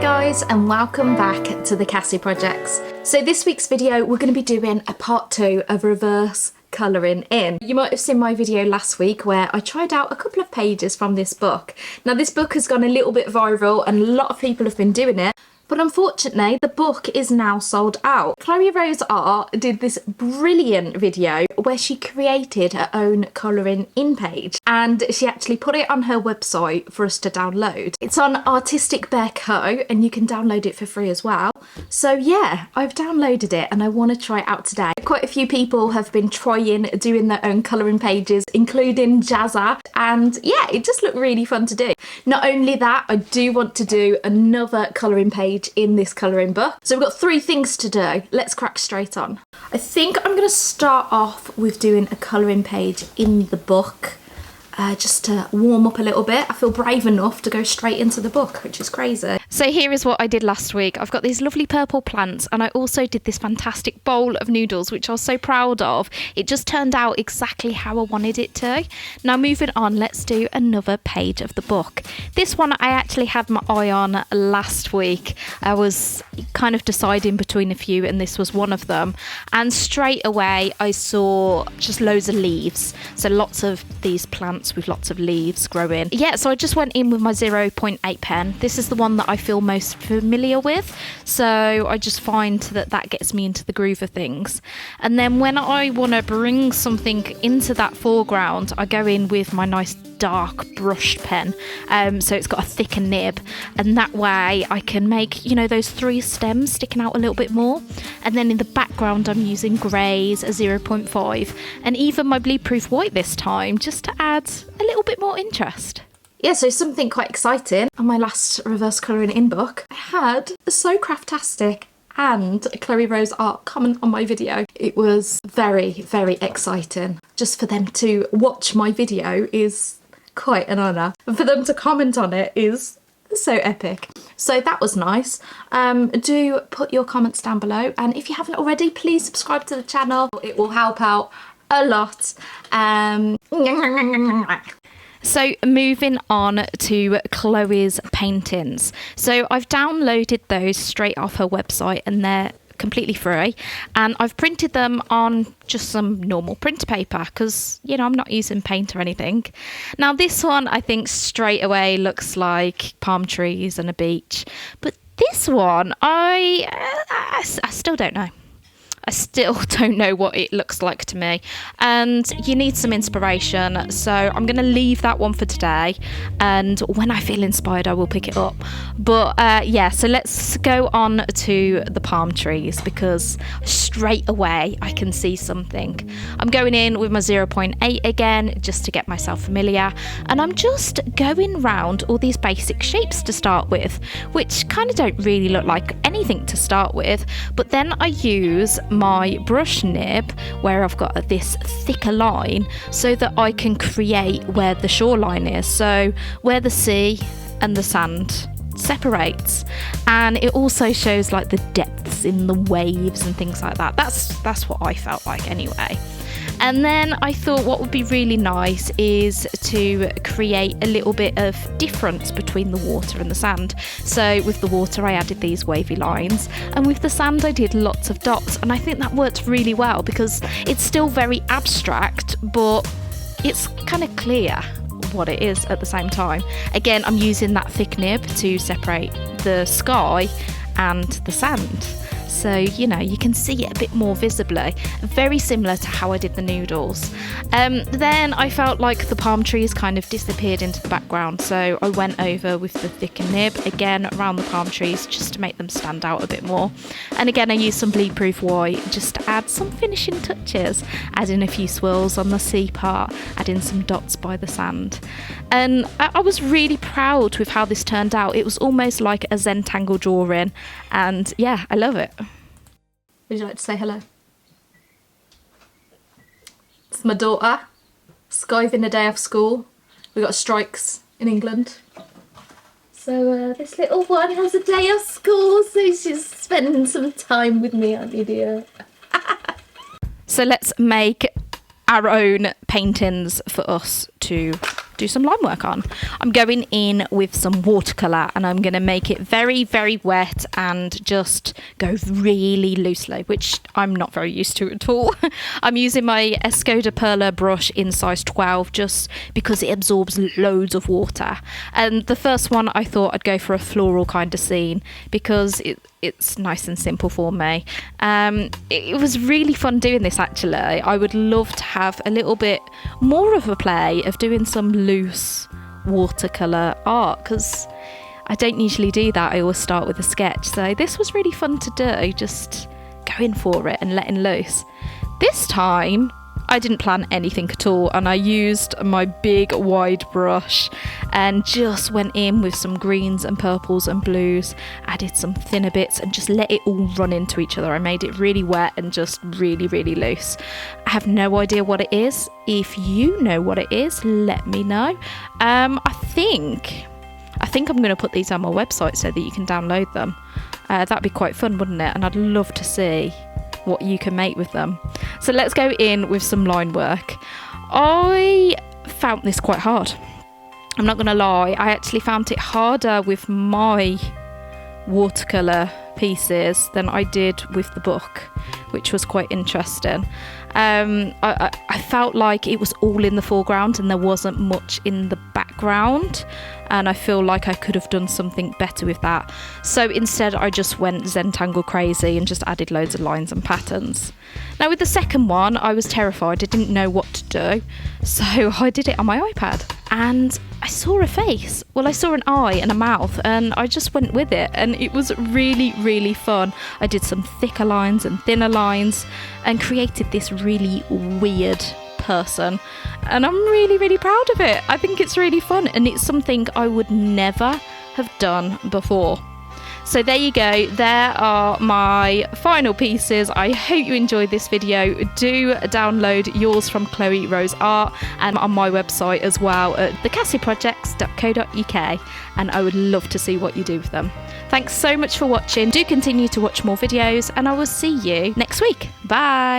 guys, and welcome back to the Cassie Projects. So this week's video we're going to be doing a part 2 of reverse colouring in. You might have seen my video last week where I tried out a couple of pages from this book. Now this book has gone a little bit viral and a lot of people have been doing it. But unfortunately, the book is now sold out. Keri Rose Art did this brilliant video where she created her own colouring in page and she actually put it on her website for us to download. It's on Artistic Bear Co and you can download it for free as well. So yeah, I've downloaded it and I want to try it out today. Quite a few people have been trying doing their own colouring pages, including Jazza, and yeah, it just looked really fun to do. Not only that, I do want to do another colouring page in this colouring book. So we've got 3 things to do. Let's crack straight on. I think I'm going to start off with doing a colouring page in the book. Just to warm up a little bit. I feel brave enough to go straight into the book, which is crazy. So here is what I did last week. I've got these lovely purple plants and I also did this fantastic bowl of noodles, which I was so proud of. It just turned out exactly how I wanted it to. Now moving on, let's do another page of the book. This one I actually had my eye on last week. I was kind of deciding between a few and this was one of them. And straight away I saw just loads of leaves. So lots of these plants with lots of leaves growing. Yeah, so I just went in with my 0.8 pen. This is the one that I feel most familiar with, so I just find that gets me into the groove of things. And then when I want to bring something into that foreground, I go in with my nice dark brushed pen, so it's got a thicker nib, and that way I can make, you know, those 3 stems sticking out a little bit more. And then in the background I'm using greys, a 0.5, and even my bleed proof white this time, just to add a little bit more interest. Yeah, so something quite exciting. On my last reverse colouring in book, I had a So Craftastic and Keri Rose Art comment on my video. It was very, very exciting. Just for them to watch my video is quite an honour. And for them to comment on it is so epic. So that was nice. Do put your comments down below. And if you haven't already, please subscribe to the channel. It will help out a lot. So moving on to Chloe's paintings. So I've downloaded those straight off her website and they're completely free, and I've printed them on just some normal printer paper because, you know, I'm not using paint or anything. Now this one I think straight away looks like palm trees and a beach, but this one I still don't know. I still don't know what it looks like to me, and you need some inspiration, so I'm going to leave that one for today, and when I feel inspired I will pick it up. But yeah, so let's go on to the palm trees because straight away I can see something. I'm going in with my 0.8 again just to get myself familiar, and I'm just going round all these basic shapes to start with, which kind of don't really look like anything to start with, but then I use my brush nib where I've got this thicker line so that I can create where the shoreline is, so where the sea and the sand separates, and it also shows like the depths in the waves and things like that. That's what I felt like anyway. And then I thought what would be really nice is to create a little bit of difference between the water and the sand. So with the water I added these wavy lines, and with the sand I did lots of dots, and I think that worked really well because it's still very abstract but it's kind of clear what it is at the same time. Again, I'm using that thick nib to separate the sky and the sand, so you know you can see it a bit more visibly, very similar to how I did the noodles. Then I felt like the palm trees kind of disappeared into the background, so I went over with the thicker nib again around the palm trees just to make them stand out a bit more. And again I used some bleed proof white just to add some finishing touches, adding a few swirls on the sea part, adding some dots by the sand. And I was really proud with how this turned out. It was almost like a Zentangle drawing, and yeah, I love it. Would you like to say hello? It's my daughter, skiving a day off school. We got strikes in England. So this little one has a day off school, so she's spending some time with me, aren't you, dear? So let's make our own paintings for us to do some line work on. I'm going in with some watercolour and I'm going to make it very, very wet and just go really loosely, which I'm not very used to at all. I'm using my Escoda Perla brush in size 12 just because it absorbs loads of water. And the first one I thought I'd go for a floral kind of scene because it's nice and simple for me. It was really fun doing this actually. I would love to have a little bit more of a play of doing some loose watercolour art because I don't usually do that. I always start with a sketch. So this was really fun to do, just going for it and letting loose. This time I didn't plan anything at all and I used my big wide brush and just went in with some greens and purples and blues, added some thinner bits and just let it all run into each other. I made it really wet and just really, really loose. I have no idea what it is. If you know what it is, let me know. I think I'm going to put these on my website so that you can download them. That'd be quite fun, wouldn't it? And I'd love to see what you can make with them. So let's go in with some line work. I found this quite hard. I'm not gonna lie, I actually found it harder with my watercolour pieces than I did with the book, which was quite interesting. I felt like it was all in the foreground and there wasn't much in the background, and I feel like I could have done something better with that. So instead I just went Zentangle crazy and just added loads of lines and patterns. Now with the second one I was terrified, I didn't know what to do, so I did it on my iPad and I saw a face. Well, I saw an eye and a mouth and I just went with it and it was really, really fun. I did some thicker lines and thinner lines and created this really weird person, and I'm really, really proud of it. I think it's really fun and it's something I would never have done before. So there you go, there are my final pieces. I hope you enjoyed this video. Do download yours from Chloe Rose Art and on my website as well at thecassieprojects.co.uk, and I would love to see what you do with them. Thanks so much for watching. Do continue to watch more videos and I will see you next week. Bye!